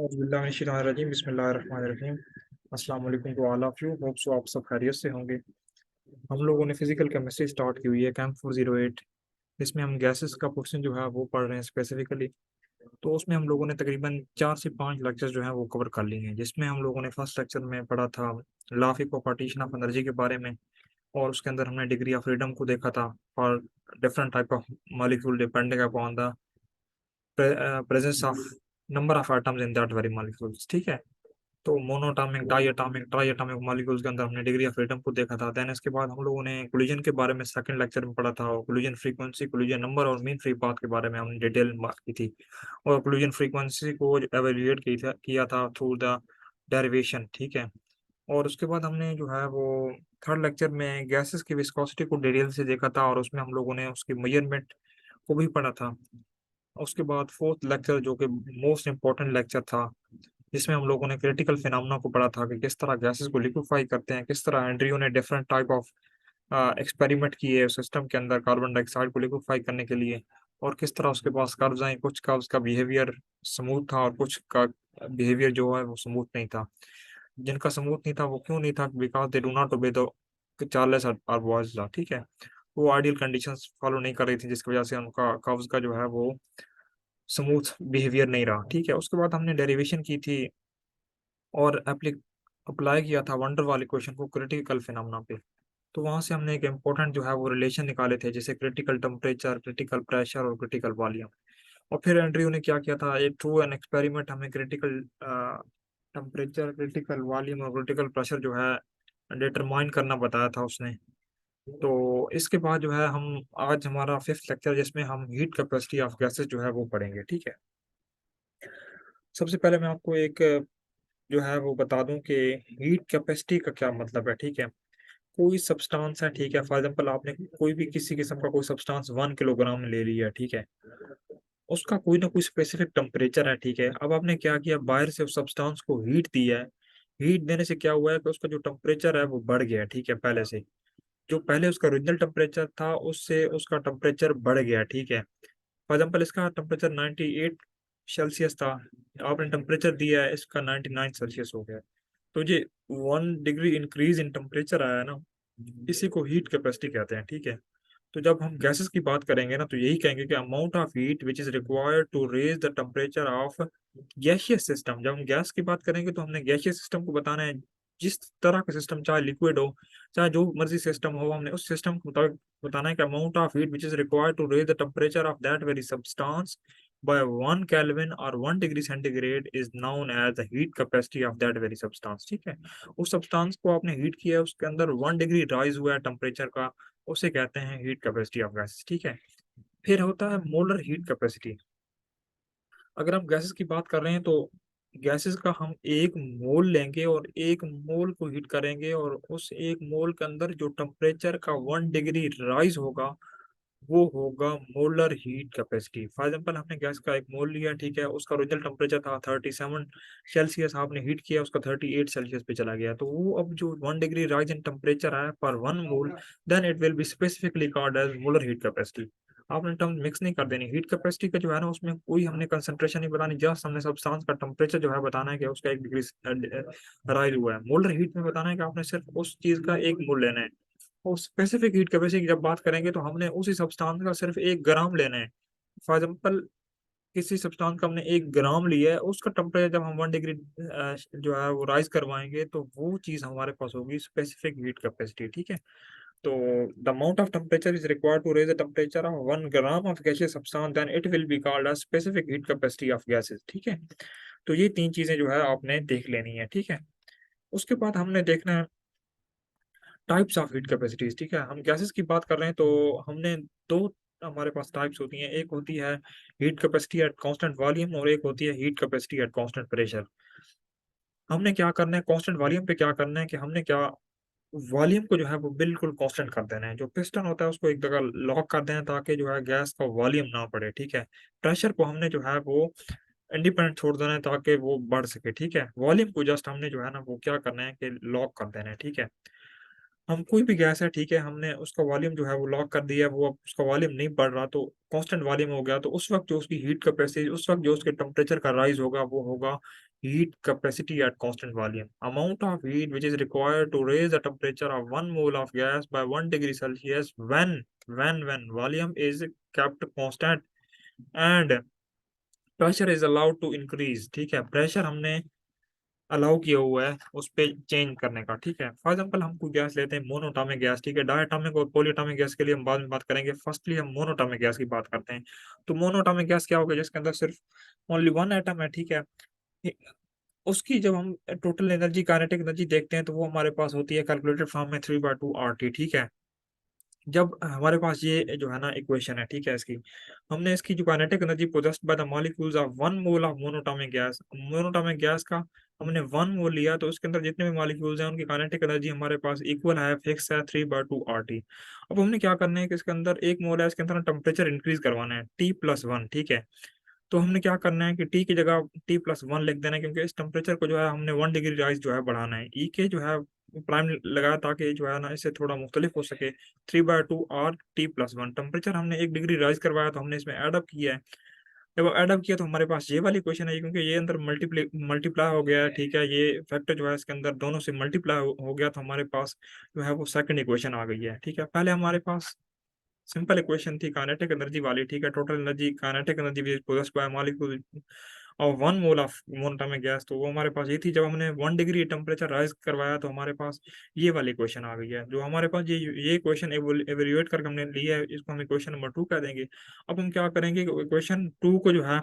औज़ुबिल्लाहि बिस्मिल्लाहिर्रहमानिर्रहीम। अस्सलाम वालेकुम to all of you. Hope so आप सब खैरियत से होंगे। हम लोगों ने फिजिकल केमिस्ट्री स्टार्ट की हुई है कैंप 408। इसमें हम गैसेस का पोर्शन जो है वो पढ़ रहे हैं स्पेसिफिकली। तो उसमें हम लोगों ने तकरीबन 4 से 5 लेक्चर जो है वो कवर कर लिए हैं, जिसमें हम लोगों ने फर्स्ट लेक्चर में पढ़ा था law of equipartition of energy के बारे में। और उसके अंदर हमने डिग्री ऑफ फ्रीडम को देखा था for different type of molecule depending upon the presence of number of atoms in that very molecules. ठीक है। तो मोनोटॉमिक, डाइएटॉमिक, ट्राइएटॉमिक मॉलिक्यूल्स के अंदर हमने डिग्री ऑफ फ्रीडम को देखा था। देन इसके बाद हम लोगों ने कोलिजन के बारे में सेकंड लेक्चर में पढ़ा था, और कोलिजन फ्रीक्वेंसी, कोलिजन नंबर और मीन फ्री पाथ के बारे में हमने डिटेल में बात की थी। और कोलिजन फ्रीक्वेंसी को एवेल्युएट किया था थ्रू द डेरिवेशन। ठीक है। और उसके बाद हमने जो है वो थर्ड लेक्चर में गैसेस की विस्कोसिटी को डिटेल से देखा था, और उसमें हम लोगों ने उसकी मेजरमेंट को भी पढ़ा था। उसके बाद फोर्थ लेक्चर जो कि मोस्ट इम्पोर्टेंट लेक्चर था, जिसमें हम लोगों ने क्रिटिकल फिनोमेना को पढ़ा था कि किस तरह गैसेस को लिक्विफाई करते हैं, किस तरह एंड्रियो ने डिफरेंट टाइप ऑफ एक्सपेरिमेंट किए सिस्टम के अंदर कार्बन डाइऑक्साइड को लिक्विफाई करने के लिए। और किस तरह उसके पास कर्व्स आए, कुछ कर्व्स का बिहेवियर स्मूथ था और कुछ का बिहेवियर जो है वो स्मूथ नहीं था। जिनका स्मूथ नहीं था वो क्यों नहीं था? Because they do not obey the Charles or Boyle's law. ठीक है। वो आइडियल कंडीशंस फॉलो नहीं कर रही थी, जिसकी वजह से उनका कर्व्स का जो है वो स्मूथ बिहेवियर नहीं रहा। ठीक है। उसके बाद हमने डेरिवेशन की थी और अप्लाई किया था वंडर वाल इक्वेशन को क्रिटिकल फिनोमेना पे। तो वहां से हमने एक इम्पोर्टेंट जो है वो रिलेशन निकाले थे, जैसे क्रिटिकल टेम्परेचर, क्रिटिकल प्रेशर और क्रिटिकल वॉल्यूम। और फिर एंड्रयू ने क्या किया था, एक थ्रू एन एक्सपेरिमेंट हमें क्रिटिकल टेम्परेचर, क्रिटिकल वॉल्यूम और क्रिटिकल प्रेशर जो है डिटरमाइन करना बताया था उसने। तो इसके बाद जो है हम आज हमारा फिफ्थ लेक्चर, जिसमें हम हीट कैपेसिटी ऑफ गैसेस जो है वो पढ़ेंगे। ठीक है। सबसे पहले मैं आपको एक जो है वो बता दूं कि हीट कैपेसिटी का क्या मतलब है। ठीक है। कोई सब्सटेंस है, ठीक है, फॉर एग्जांपल आपने कोई भी किसी किस्म का कोई सब्सटेंस 1 किलोग्राम में ले लिया। ठीक है। उसका कोई ना कोई स्पेसिफिक टेम्परेचर है। ठीक है। अब आपने क्या किया, बाहर से उस सब्सटेंस को हीट दिया है। हीट देने से क्या हुआ है कि उसका जो टेम्परेचर है वो बढ़ गया है। ठीक है। पहले से जो पहले उसका ओरिजिनल टेम्परेचर था उससे उसका टेम्परेचर बढ़ गया। ठीक है। फॉर एग्जाम्पल इसका टेम्परेचर 98 सेल्सियस था, आपने टेम्परेचर दिया है इसका 99 सेल्सियस हो गया। तो ये 1 डिग्री इंक्रीज इन टेम्परेचर आया है ना, इसी को हीट कैपेसिटी कहते हैं। ठीक है। तो जब हम गैसेस की बात करेंगे ना, तो यही कहेंगे कि amount of heat which is required to raise the temperature of gaseous system. जब हम गैस की बात करेंगे तो हमने गैसियस सिस्टम को बताना है। जिस तरह का सिस्टम, चाहे लिक्विड हो चाहे जो मर्जी सिस्टम हो, हमने उस सिस्टम को मुताबिक बताना है कि amount of heat which is required to raise the temperature of that very substance by 1 Kelvin or 1 degree centigrade is known as the heat capacity of that very substance। ठीक है। उस सब्सटेंस को आपने हीट किया है, उसके अंदर 1 degree rise हुआ है टेम्परेचर का, उसे कहते हैं हीट कैपेसिटी ऑफ गैस। ठीक है। फिर होता है मोलर हीट कैपेसिटी। अगर हम गैसेस की बात कर रहे हैं तो गैसेस का हम एक मोल लेंगे और एक मोल को हीट करेंगे, और उस एक मोल के अंदर जो टेम्परेचर का 1 डिग्री राइज होगा वो होगा molar heat capacity. For example हमने गैस का एक मोल लिया। ठीक है। उसका ओरिजिनल टेम्परेचर था 37 सेल्सियस, आपने हीट किया उसका 38 सेल्सियस पे चला गया, तो वो अब जो 1 डिग्री राइज इन टेम्परेचर आया पर 1 mole, then it will be specifically called as molar heat capacity. आपने टर्म मिक्स नहीं कर देनी। हीट कैपेसिटी का जो है ना, उसमें कोई हमने कंसंट्रेशन नहीं बतानी, जस्ट हमने सब्सटेंस का टेम्परेचर जो है बताना है कि उसका 1 डिग्री राइज हुआ है। मोलर हीट में बताना है कि आपने सिर्फ उस चीज का एक मोल लेना है। और स्पेसिफिक हीट कैपेसिटी की जब बात करेंगे तो हमने उसी सब्सटेंस का सिर्फ 1 ग्राम लेना है। फॉर एग्जाम्पल किसी सब्सटेंस का हमने 1 ग्राम लिया है, उसका टेम्परेचर जब हम 1 डिग्री जो है वो राइज करवाएंगे तो वो चीज हमारे पास होगी स्पेसिफिक हीट कैपेसिटी। ठीक है। तो the amount of temperature is required to raise the temperature of 1 gram of gaseous substance, then it will be called as specific heat capacity of gases. ठीक है। तो ये तीन चीजें जो है आपने देख लेनी है। ठीक है। उसके बाद हमने देखना है टाइप्स ऑफ हीट कैपेसिटीज। ठीक है। हम गैसेस की बात कर रहे हैं तो हमने दो हमारे पास टाइप्स होती हैं। एक होती है heat capacity at constant volume, और एक होती है heat capacity at constant pressure. हमने क्या करना है कांस्टेंट वॉल्यूम पे, क्या करना है कि हमने क्या वॉल्यूम को जो है वो बिल्कुल कांस्टेंट कर देना है। जो पिस्टन होता है उसको एक जगह लॉक कर देना है ताकि जो है गैस का वॉल्यूम ना बढ़े। ठीक है। प्रेशर को हमने जो है वो इंडिपेंडेंट छोड़ देना है ताकि वो बढ़ सके। ठीक है। वॉल्यूम को जस्ट हमने जो है ना वो क्या करना है कि लॉक कर देना है। ठीक है। हम कोई भी गैस है, ठीक है, हमने उसका वॉल्यूम जो है वो लॉक कर दिया, वो अब उसका वॉल्यूम नहीं बढ़ रहा तो कांस्टेंट वॉल्यूम हो गया, तो उस वक्त जो उसकी हीट कैपेसिटी, उस वक्त जो उसके टेम्परेचर का राइज होगा वो होगा heat capacity at constant volume. Amount of heat which is required to raise the temperature of 1 mole of gas by 1 degree Celsius when volume is kept constant and pressure is allowed to increase. ठीक है, pressure हमने allow किया हुआ है उस पे change करने का। ठीक है, फॉर एग्जांपल हम कोई गैस लेते हैं मोनोटॉमिक गैस। ठीक है, डायटोमिक और पॉलीटॉमिक गैस के लिए हम बाद में बात करेंगे, फर्स्टली हम मोनोटॉमिक गैस की बात करते हैं। तो मोनोटॉमिक गैस क्या होगा, जिसके अंदर सिर्फ ओनली वन एटम है। ठीक है, उसकी जब हम टोटल एनर्जी काइनेटिक एनर्जी देखते हैं तो वो हमारे पास होती है कैलकुलेटेड फॉर्म में 3/2 RT। ठीक है, जब हमारे पास ये जो है ना इक्वेशन है, ठीक है, इसकी हमने इसकी जो kinetic energy possessed by the molecules of 1 mole of monoatomic gas का हमने 1 मोल लिया, तो उसके अंदर जितने भी मॉलिक्यूल्स हैं उनकी काइनेटिक एनर्जी हमारे पास इक्वल है, फिक्स है, 3/2 RT। अब हमने क्या करना है कि इसके अंदर 1 मोल है, इसके अंदर टेम्परेचर इंक्रीज करवाना है T+1। ठीक है, तो हमने क्या करना है कि टी की जगह T+1 लिख देना है, क्योंकि इस टेम्परेचर को जो है हमने 1 डिग्री राइज जो है बढ़ाना है। ई के जो है प्राइम लगाया ताकि जो है ना इससे थोड़ा मुख्तलिफ हो सके। 3/2 R T+1 टेम्परेचर हमने 1 डिग्री राइज करवाया, तो हमने इसमें एडअप किया है। जब एडअप किया तो हमारे पास ये वाली क्वेश्चन है, क्योंकि ये अंदर मल्टीप्लाई हो गया है। ठीक है, ये फैक्टर जो है इसके अंदर दोनों से मल्टीप्लाई हो गया, तो हमारे पास जो है वो सेकंड इक्वेशन आ गई है। ठीक है, पहले हमारे पास सिंपल इक्वेशन थी काइनेटिक एनर्जी वाली। ठीक है, total energy kinetic energy which possessed by molecule और 1 मोल ऑफ मोनोटॉमिक गैस, तो वो हमारे पास ये थी। जब हमने 1 डिग्री टेम्परेचर राइज करवाया तो हमारे पास ये वाली इक्वेशन आ गई है। जो हमारे पास ये इक्वेशन एवेल्युएट करके हमने लिया है, इसको हम इक्वेशन नंबर 2 कह देंगे। अब हम क्या करेंगे, इक्वेशन 2 को जो है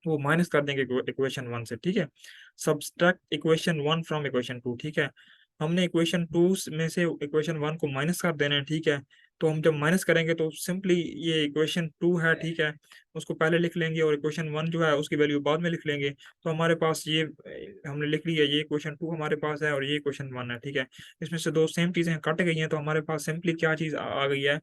वो माइनस कर देंगे इक्वेशन 1 से। ठीक है, सब्सट्रैक्ट इक्वेशन 1 फ्रॉम इक्वेशन 2। ठीक है, हमने इक्वेशन 2 में से इक्वेशन 1 को माइनस कर देना है। ठीक है, तो हम जब माइनस करेंगे तो सिंपली ये इक्वेशन 2 है, ठीक है, उसको पहले लिख लेंगे और इक्वेशन 1 जो है उसकी वैल्यू बाद में लिख लेंगे। तो हमारे पास ये हमने लिख लिया, ये इक्वेशन 2 हमारे पास है और ये इक्वेशन 1 है। ठीक है, इसमें से दो सेम चीजें कट गई हैं, तो हमारे पास सिंपली क्या चीज आ गई है,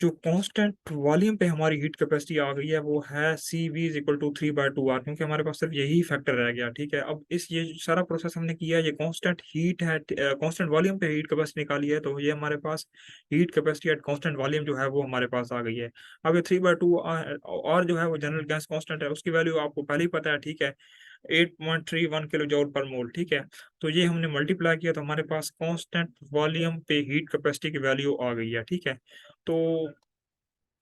जो कांस्टेंट वॉल्यूम पे हमारी हीट कैपेसिटी आ गई है वो है CV = 3/2 R, क्योंकि हमारे पास सिर्फ यही फैक्टर रह गया। ठीक है, अब इस ये सारा प्रोसेस हमने किया, ये कांस्टेंट हीट है, कांस्टेंट वॉल्यूम पे हीट कैपेसिटी निकाली है, तो ये हमारे पास heat capacity at constant volume जो है वो हमारे पास आ गई है। अब ये 3/2 और जो है वो जनरल गैस कांस्टेंट है, उसकी वैल्यू आपको पहले ही पता है। ठीक है, 8.31 किलो जूल पर मोल। ठीक है, तो ये हमने मल्टीप्लाई किया तो हमारे पास कांस्टेंट वॉल्यूम पे हीट कैपेसिटी की वैल्यू आ गई है। ठीक है, तो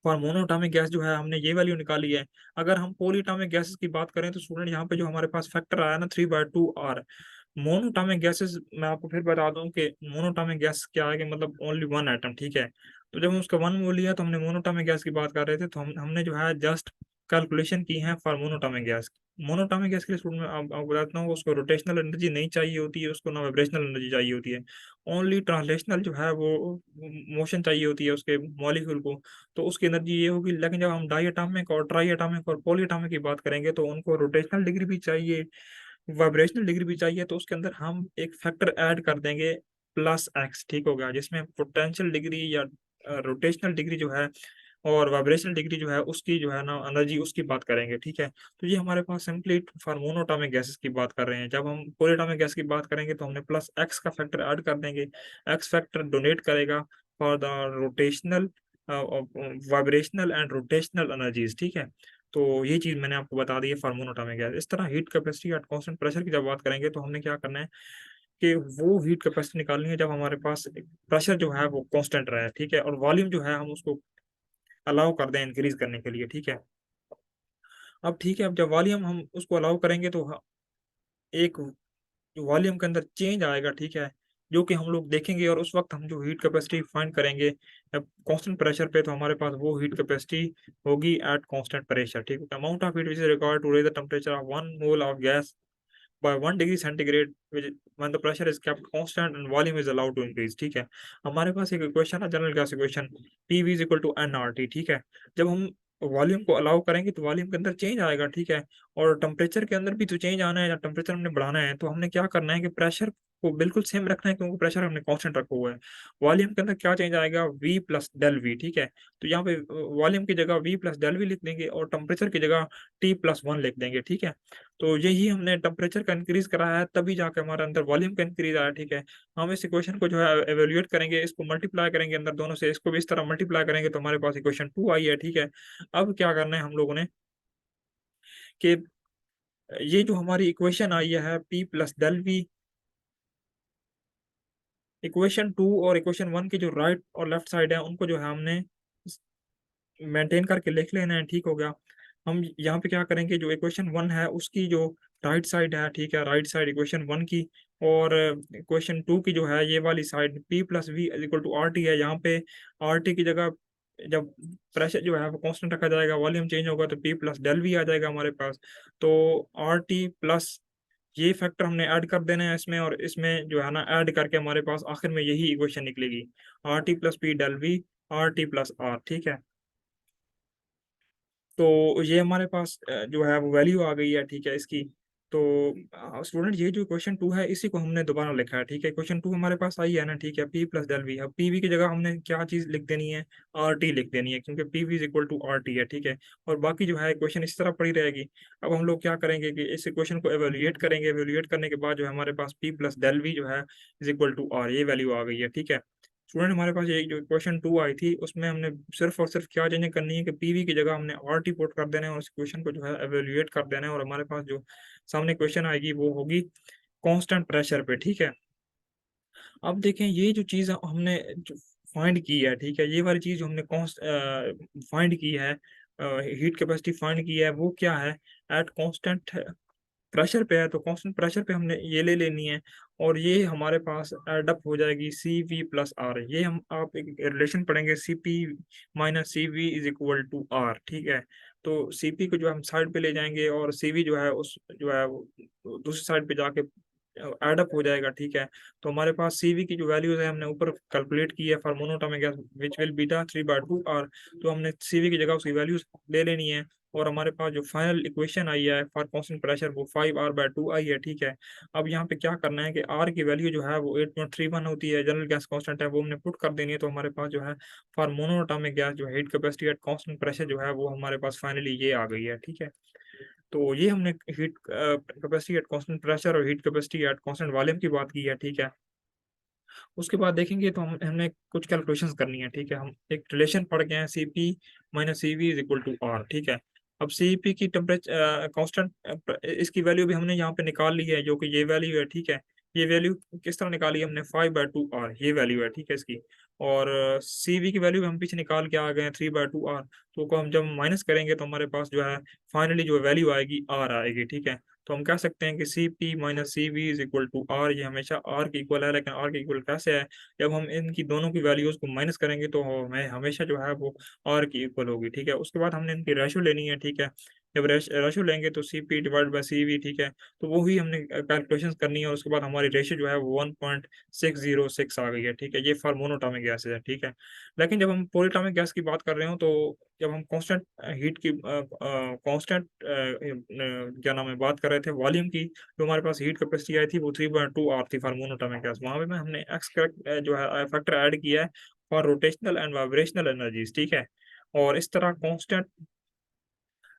फॉर मोनोटॉमिक गैस जो है हमने ये वैल्यू निकाली है। अगर हम पॉलीटॉमिक गैसेस की बात करें तो स्टूडेंट यहाँ पे जो हमारे पास फैक्टर आया ना 3/2 R, मोनोटॉमिक गैसेस मैं आपको फिर बता दूं कि मोनोटॉमिक गैस क्या है, कि मतलब ओनली वन एटम। ठीक है, तो जब हम उसका 1 मोल लिया तो हमने मोनोटॉमिक गैस की बात कर रहे थे, तो हमने जो है जस्ट कैलकुलेशन की है for monoatomic gas. Monoatomic gas के लिए स्टूडेंट मैं आपको बताता हूँ, उसको रोटेशनल एनर्जी नहीं चाहिए होती है, उसको ना वाइब्रेशनल एनर्जी चाहिए होती है, ओनली ट्रांसलेशनल जो है वो मोशन चाहिए होती है उसके मॉलिक्यूल को, तो उसकी एनर्जी ये होगी। लेकिन जब हम डाई एटॉमिक और ट्राई एटॉमिक और पॉली एटॉमिक की बात करेंगे तो उनको रोटेशनल डिग्री भी चाहिए, वाइब्रेशनल डिग्री भी चाहिए, तो उसके अंदर हम एक फैक्टर ऐड कर देंगे +X। ठीक होगा, जिसमें पोटेंशियल डिग्री या रोटेशनल डिग्री जो है और वाइब्रेशनल डिग्री जो है उसकी जो है ना एनर्जी उसकी बात करेंगे। ठीक है, तो ये हमारे पास सिंपली फॉर मोनोटॉमिक गैसेस की बात कर रहे हैं। जब हम पॉलीटॉमिक गैस की बात करेंगे तो हमने +X का फैक्टर ऐड कर देंगे। एक्स फैक्टर डोनेट करेगा for the rotational vibrational and rotational energies. ठीक है, तो ये चीज मैंने आपको बता दी है फॉर मोनोटॉमिक गैस। इस तरह heat capacity at constant pressure की जब बात करेंगे तो हमने क्या करना है कि वो हीट कैपेसिटी निकालनी है जब हमारे पास प्रेशर जो है वो कांस्टेंट रहे। ठीक है, और वॉल्यूम जो है हम उसको अलाउ कर दें इंक्रीज करने के लिए। ठीक है, अब ठीक है, अब जब वॉल्यूम हम उसको अलाउ करेंगे तो एक वॉल्यूम के अंदर चेंज आएगा। ठीक है, जो कि हम लोग देखेंगे, और उस वक्त हम जो हीट कैपेसिटी फाइंड करेंगे कांस्टेंट प्रेशर पे, तो हमारे पास वो हीट कैपेसिटी होगी एट कांस्टेंट प्रेशर। ठीक है, amount of heat which is required to raise the temperature of 1 mole of gas by 1 degree centigrade when the pressure is kept constant and volume is allowed to increase। ठीक है, हमारे पास एक equation है general gas equation, PV = nRT। ठीक है, जब हम volume को अलाउ करेंगे तो वॉल्यूम के अंदर चेंज आएगा। ठीक है, और टेम्परेचर के अंदर भी तो चेंज आना है, या टेम्परेचर हमने बढ़ाना है, तो हमने क्या करना है कि प्रेशर को बिल्कुल सेम रखना है, क्योंकि प्रेशर हमने कांस्टेंट रखा हुआ है। वॉल्यूम के अंदर क्या चेंज आएगा, V+ΔV। ठीक है, तो यहाँ पे वॉल्यूम की जगह V+ΔV लिख देंगे और टेम्परेचर की जगह T+1 लिख देंगे। ठीक है, तो यही हमने टेम्परेचर का इंक्रीज कराया है, तभी जाके हमारे अंदर वॉल्यूम का इंक्रीज आया। ठीक है, हम इस इक्वेशन को जो है एवेल्युएट करेंगे, इसको मल्टीप्लाई करेंगे अंदर दोनों से, इसको भी इस तरह मल्टीप्लाई करेंगे तो हमारे पास इक्वेशन 2 आई है। ठीक है, अब क्या करना है हम लोगों ने कि ये जो हमारी इक्वेशन आई है P plus del V, equation 2 और इक्वेशन 1 की जो राइट और लेफ्ट साइड है उनको जो है हमने मेंटेन करके लिख लेना है, ठीक हो गया। हम यहाँ पे क्या करेंगे, जो इक्वेशन 1 है उसकी जो राइट साइड है, ठीक है, राइट साइड इक्वेशन 1 की, और इक्वेशन 2 की जो है ये वाली side P plus V equal to R T है। यहाँ पे आर टी की जगह जब प्रेशर जो है वो कांस्टेंट रखा जाएगा, वॉल्यूम चेंज होगा तो P प्लस डेल वी आ जाएगा हमारे पास। तो आर टी प्लस ये फैक्टर हमने ऐड कर देना है इसमें, और इसमें जो है ना ऐड करके हमारे पास आखिर में यही इक्वेशन निकलेगी, R T plus P del V R T plus R, ठीक है। तो ये हमारे पास जो है वो वैल्यू आ गई है, ठीक है, इसकी। तो स्टूडेंट ये जो क्वेश्चन 2 है इसी को हमने दोबारा लिखा है, ठीक है। क्वेश्चन 2 हमारे पास आई है ना, ठीक है, P प्लस डेल वी। अब पी वी की जगह हमने क्या चीज़ लिख देनी है, आर टी लिख देनी है, क्योंकि P V is equal to R T है, ठीक है। और बाकी जो है क्वेश्चन इस तरह पड़ी रहेगी। अब हम लोग क्या करेंगे कि इस क्वेश्चन को एवेल्युएट करेंगे, एवेल्युएट करने के बाद जो है हमारे पास P प्लस डेल वी जो है इज इक्वल टू आर, ये वैल्यू आ गई है, ठीक है। स्टूडेंट हमारे पास ये जो क्वेश्चन 2 आई थी उसमें हमने सिर्फ और सिर्फ क्या चेंज करनी है कि पीवी की जगह हमने आर टी पुट कर देना है और उस क्वेश्चन को जो है एवेल्युएट कर देना है, और हमारे पास जो सामने क्वेश्चन आएगी वो होगी कांस्टेंट प्रेशर पे, ठीक है। अब देखें ये जो चीज़ हमने जो फाइंड की है, ठीक है, ये वाली चीज़ जो हमने फाइंड की है, हीट कैपेसिटी फाइंड की है, वो क्या है, एट कांस्टेंट प्रेशर पे है। तो कांस्टेंट प्रेशर पे हमने ये ले लेनी है, और ये हमारे पास एड अप हो जाएगी सी वी प्लस आर। ये हम आप एक रिलेशन पढ़ेंगे, C P minus C V is equal to R, ठीक है। तो सी पी को जो हम साइड पे ले जाएंगे और सी वी जो है उस जो है वो दूसरी साइड पे जाके ऐड अप हो जाएगा, ठीक है। तो हमारे पास सी वी की जो वैल्यूज है हमने ऊपर कैलकुलेट की है for monatomic gas which will beta 3/2 R. तो हमने सी वी की जगह उसकी वैल्यूज ले लेनी है, और हमारे पास जो फाइनल इक्वेशन आई है फॉर कांस्टेंट प्रेशर वो 5r/2 आई है, ठीक है। अब यहाँ पे क्या करना है कि r की वैल्यू जो है वो 8.31 होती है, जनरल गैस कांस्टेंट है, वो हमने पुट कर देनी है। तो हमारे पास जो है फॉर मोनोएटॉमिक गैस जो heat capacity at constant pressure जो है वो हमारे पास फाइनली ये आ गई है, ठीक है। तो ये हमने heat capacity at constant pressure और heat capacity at constant volume की बात की है, ठीक है। उसके बाद देखेंगे तो हम हमने कुछ कैलकुलेशंस करनी है, ठीक है। हम एक रिलेशन पढ़ गए हैं, C P minus C V is equal to R, ठीक है। अब सी पी की टेम्परेचर कांस्टेंट इसकी वैल्यू भी हमने यहाँ पे निकाल ली है, जो कि ये वैल्यू है, ठीक है। ये वैल्यू किस तरह निकाली हमने, 5/2 आर ये वैल्यू है, ठीक है इसकी। और सी वी की वैल्यू भी हम पीछे निकाल के आ गए हैं 3/2 आर। तो को हम जब माइनस करेंगे तो हमारे पास जो है फाइनली जो वैल्यू आएगी आर आएगी, ठीक है। तो हम कह सकते हैं कि C P minus C V is equal to R, ये हमेशा आर के इक्वल है। लेकिन आर के इक्वल कैसे है, जब हम इनकी दोनों की वैल्यूज को माइनस करेंगे तो हमें हमेशा जो है वो आर की इक्वल होगी, ठीक है। उसके बाद हमने इनकी रेशो लेनी है, ठीक है। जब रेशो लेंगे तो C P divide by C V, ठीक है। तो वो ही हमने कैलकुलेशन करनी है, और उसके बाद हमारी रेशो जो है वो 1.606 आ गई है, ठीक है। ये फॉर मोनोटॉमिक गैस है, ठीक है। लेकिन जब हम पॉलीटॉमिक गैस की बात कर रहे हो तो जब हम कांस्टेंट हीट की कांस्टेंट क्या नाम है बात कर रहे थे वॉल्यूम की, जो हमारे पास हीट कैपेसिटी आई थी वो 3/2 आर थी फॉर मोनोटॉमिक गैस। वहां पे में हमने एक्स जो है फैक्टर ऐड किया है for rotational and vibrational energies, ठीक है। और इस तरह कांस्टेंट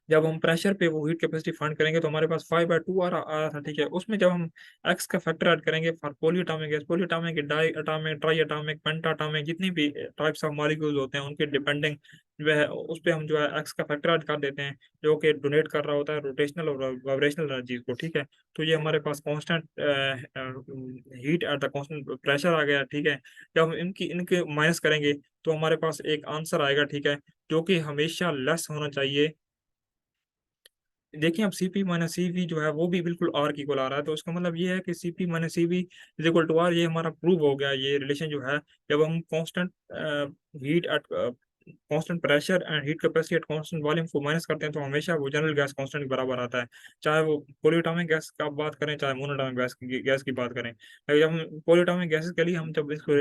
जब हम प्रेशर पे वो हीट कैपेसिटी फाइंड करेंगे तो हमारे पास 5/2 आ रहा था, ठीक है। उसमें जब हम एक्स का फैक्टर ऐड करेंगे for polyatomic gas, polyatomic diatomic triatomic pentatomic जितनी भी टाइप्स ऑफ मॉलिक्यूल्स होते हैं उनके डिपेंडिंग वह उस पे हम जो है एक्स का फैक्टर ऐड कर देते हैं, जो कि डोनेट कर रहा होता है रोटेशनल और वाइब्रेशनल एनर्जीज को, ठीक है। तो ये हमारे पास constant heat at the constant pressure आ गया, ठीक है। जब हम इनकी इनके माइनस करेंगे तो हमारे पास एक आंसर आएगा, ठीक है, जो कि हमेशा लेस होना चाहिए। देखिए अब C P minus C V जो है वो भी बिल्कुल आर की इक्वल आ रहा है, तो इसका मतलब ये है कि C P minus C V is equal to R. ये हमारा प्रूव हो गया ये रिलेशन जो है। जब हम constant heat at constant pressure and heat capacity at constant volume को माइनस करते हैं तो हमेशा वो जनरल गैस कांस्टेंट के बराबर आता है, चाहे वो पॉलीएटॉमिक गैस का बात करें चाहे मोनोटॉमिक गैस की बात करें। जब हम पॉलीएटॉमिक गैसेस के लिए हम जब इसको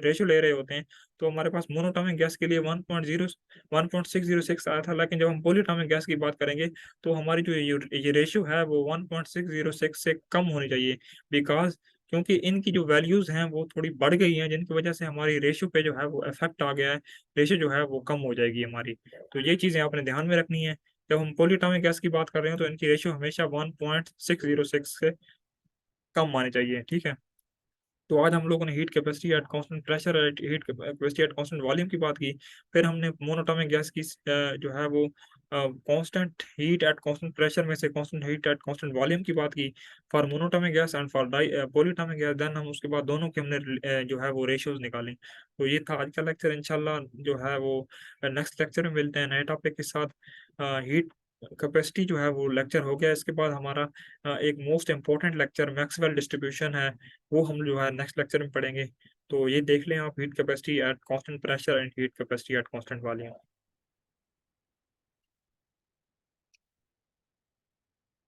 रेशो ले रहे होते हैं तो हमारे पास मोनोटॉमिक गैस के लिए 1.606 आया था, लेकिन जब हम पॉलीएटॉमिक गैस की बात करेंगे तो हमारी जो ये रेशियो है वो 1.606 से कम होनी चाहिए। बिकॉज क्योंकि इनकी जो वैल्यूज हैं वो थोड़ी बढ़ गई हैं, जिनकी वजह से हमारी रेशियो पे जो है वो इफेक्ट आ गया है, रेशियो जो है वो कम हो जाएगी हमारी। तो ये चीज़ें आपने ध्यान में रखनी है। जब हम पॉलीएटॉमिक गैस की बात कर रहे हो तो इनकी रेशियो हमेशा 1.606 से कम आनी चाहिए, ठीक है। तो आज हम लोगों ने heat capacity at constant pressure at heat capacity at constant volume की बात की। फिर हमने मोनोटोमिक गैस की जो है वो constant heat at constant pressure में से constant heat at constant volume की बात की for monatomic gas and for polyatomic gas. Then हम उसके बाद दोनों के हमने जो है वो रेशियोज निकाले। तो ये था आज का लेक्चर। इंशाल्लाह जो है वो नेक्स्ट लेक्चर में मिलते हैं नए टॉपिक के साथ। हीट कैपेसिटी जो है वो लेक्चर हो गया। इसके बाद हमारा एक most important lecture Maxwell distribution है, वो हम जो है नेक्स्ट लेक्चर में पढ़ेंगे। तो ये देख लें आप, heat capacity at constant pressure and heat capacity at constant volume.